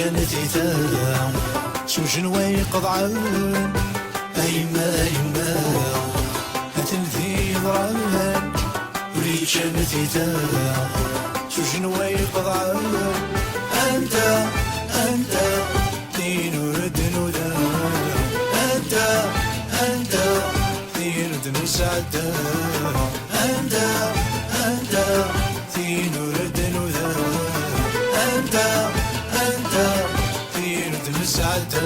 جنتي ثام سوجن ويقض عن أيما يما هتنثي ضران ولي جنتي ثام سوجن ويقض عن أنت دين ورد نودا أنت دين ورد نسعدا أنت دين ورد نودا أنت دين ورد نسعدا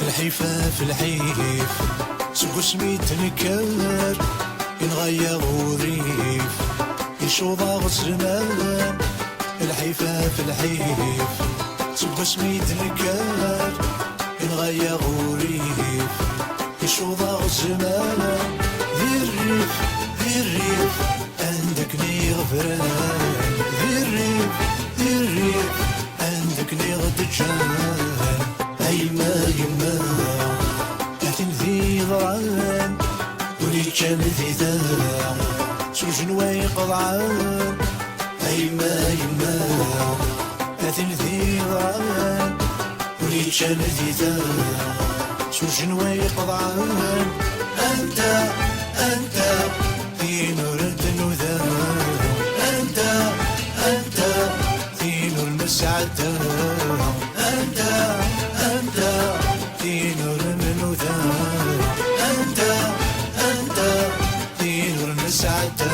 الحيفة الحيف سوق سميت نكر ينغير وريف يشوضا غزمان الحيفة الحيف سوق سميت نكر ينغير وريف يشوضا غزمان ذي الريف عندك نيغفران ذي الريف عندك نيغدجان أيما يما أتنثي ضران ولي كان ذي ذا سوجن ويقض عن أيما يما أتنثي ضران ولي كان ذي ذا سوجن ويقض عن أنت دين ورد نوذا أنت دين المسعدة أنت دين المنوذا أنت دين المسعدة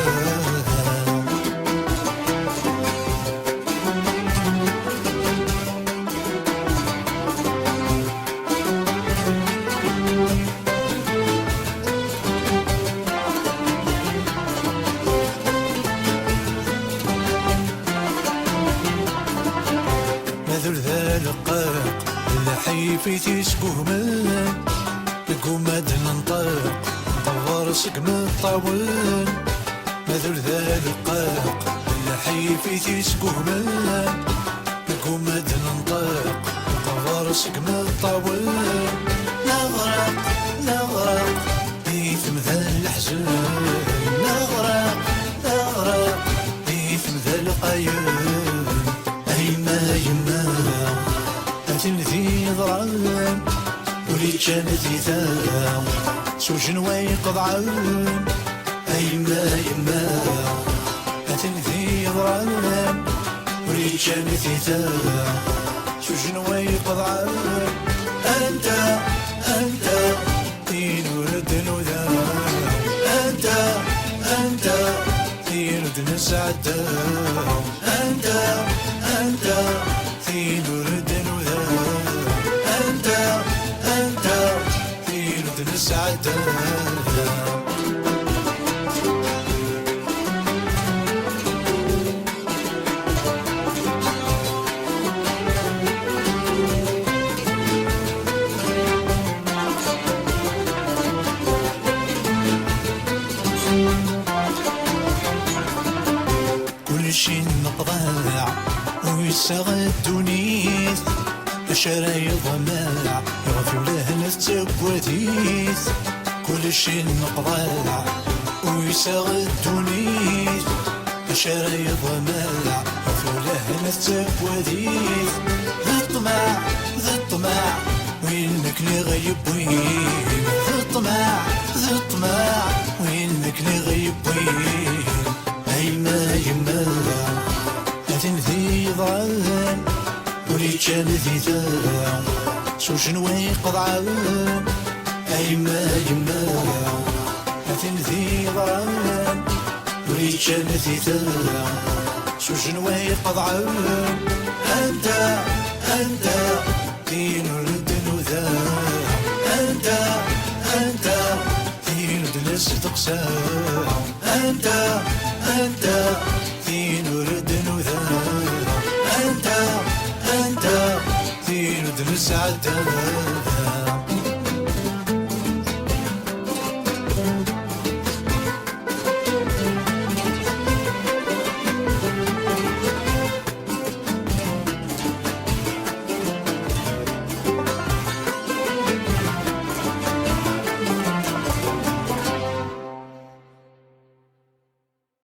ماذل ذا لقاق الحيفي تيسكوه من القماد ننطق طور سقم الطاول ماذل ذا لقاق الحيفي تيسكوه من القماد ننطق طور سقم الطاول نغرق بيثم ذا الحزن نغرق بيثم ذا القيم أيما يما أتنثي ضران ولي كان ذي ثام سوجن ويقض عن أيما يما أتنثي ضران ولي كان ذي ثام سوجن ويقض عن أنت دين ورد نوذا أنت دين ورد نسعدا أنت دين ورد نوذا أنت دين ورد نسعدا كل شي نقضاع ويساغ الدنيث الشراي ضماع يغفي له التبواتيث كل شي نقضاع ويساغ الدنيث الشراي ضماع يغفي له التبواتيث ذا الطماع وينك نغيب وين ذا الطماع وينك نغيب وين أيما يما أتنثي ضران ولي كان ذي ذا سوجن ويقض عن أيما يما أتنثي ضران ولي كان ذي ذا سوجن ويقض عن أنت دين ورد نوذا أنت دين ورد نصدق سام أنت دين ورد نوذا أنت دين ورد نسعدا